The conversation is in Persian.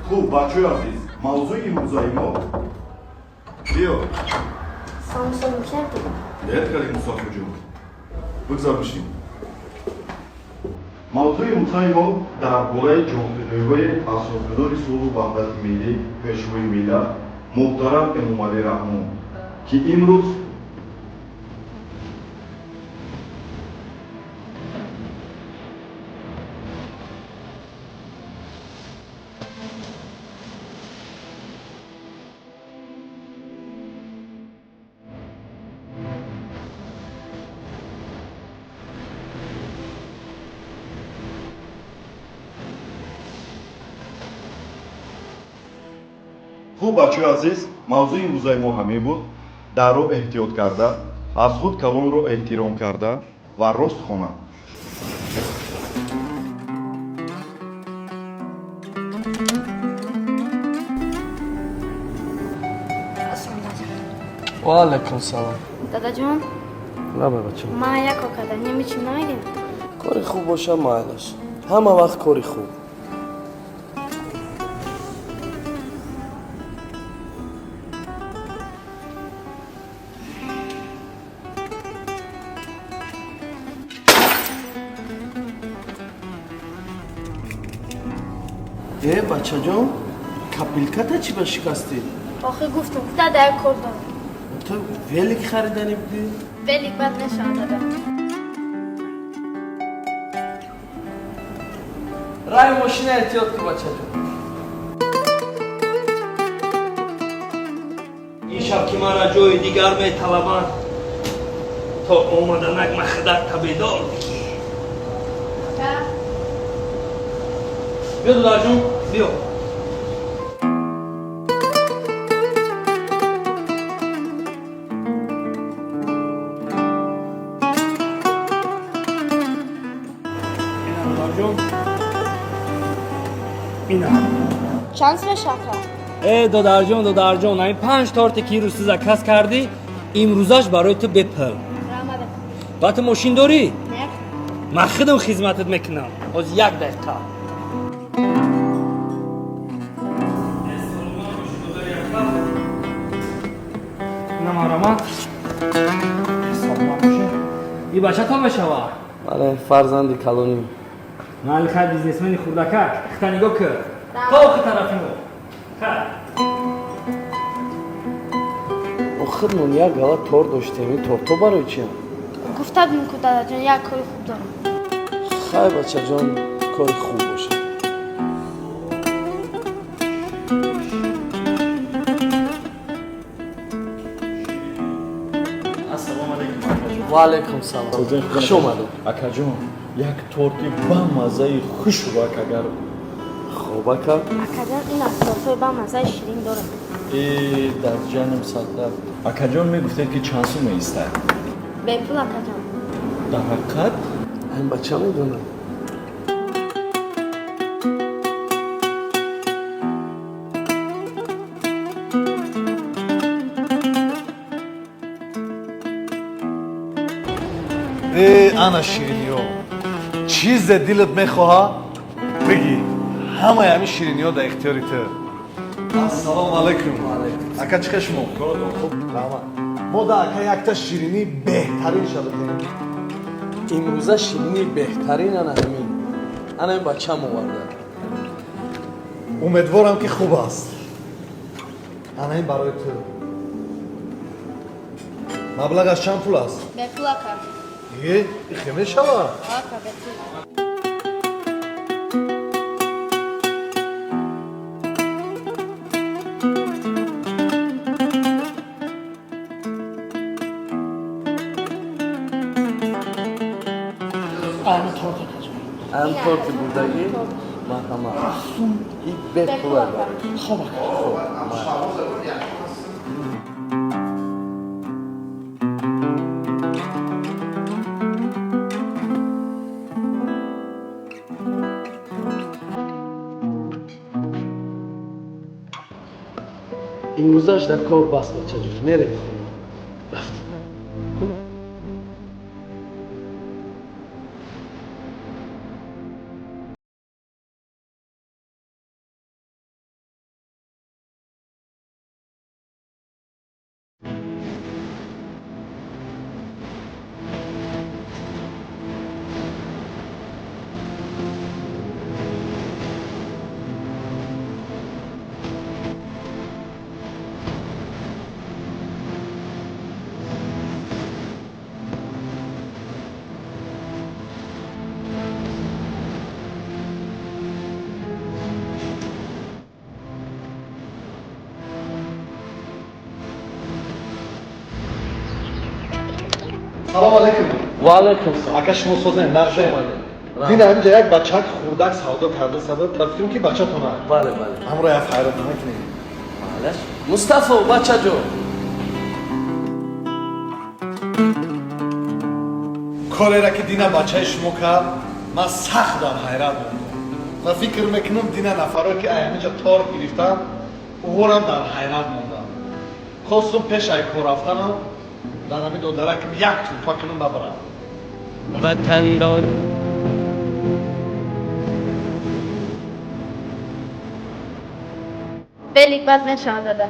خوب بچه عزیز موضوع امروزای ما بیا سامسون کردی؟ لیر کردی مسافر جون بگذار بشیم موضوع امروزای ما در باره جامعه‌های اساسگذار صلح و وحدت ملی پیشروی ملت محترم امامعلی رحمون که امروز خوب بچه عزیز موضوع امروزای ما همین بود در رو احتیاط کرده از خود کلان رو احترام کرده و راست خواند و علیکم سلام. دادا جون نه بچه من یک کار نمیچیم نمیگیم کاری خوب باشه مایلش همه وقت کاری خوب بچه جان کپیلکت چی به شکستی؟ آخه گفتم دادا یک کار دارم تو ویلیک خریدنی بودی؟ ولی بد نشان دادا رای ماشین احتیاط کن بچه جان این شب که مرا جای دیگر می طلبند تا آمدنک مخدر تبیدار بگی بیا دادر جون بیا اینا چانس به شکر ای دادر جان این 5 تارت که رو سوزا کس کردی امروزش برای تو بپل رحمت وقت ماشین داری؟ نه من خودم خدمتت میکنم از 1 دقیقه اینم آرامت این بچه تا بشوه بله فرزند کلونی محل خیلی بیزنسمنی خوردکک اختا نگاه که تا اخی طرفی مو آخر من یک غلط تور داشتیم این تور تو برای چی هم؟ گفته بیم که دادا جون یک کار خوب دارم خیلی بچه جان کاری خوب باشه السلام علیکم و علیکم سلام خوش اومدید акаҷон як торти бамаззаи хушро акагар خوب اکا اکادر این اصلاحات با مزه شیرین دارم дар ҷанам садда акаҷон мегуфтед ки чанд сум меистад به پول اکادر дар ҳақиқат این بچه میدونم ана шириниҳо чизе дилат мехоҳад бигӣ ҳамаи ҳамин шириниҳо дар ихтиёри ту ассалому алайкум ака чӣ хел шумо раҳмат мо да ака якта ширинӣ беҳтарин шабидем امروزه شیرینی بهترین انا همین انا این بچه هم آورده умедворам ки хуб аст ана ин барои ту маблағаш чанд пул аст به پول اکادر ихе мешавад آکا به پول هم طور که بودگی مرحمت این به پول داره خوب این گذاشت در کار بس بچه جون میره салом алейкум. ва алейкум салом. Ака шумо созен нақше. Ра. Дина ҳамҷа як бачак хурдак савдо карда сабаб ба фикрам ки бачатона. бале бале Амро як хайрат накунед. бале мустафо бачаҷон کارێرا که دینا بچه شما کرد من سخت در حیرت موندم و فکر میکنم دینا نفرا که اینجا تار گرفتن اوهرم در حیرت موندم خواستم پیش ای کار رفتنم در همین دو درکم یک توپا کنم ببرم وطن دار بلیک باز نشان داده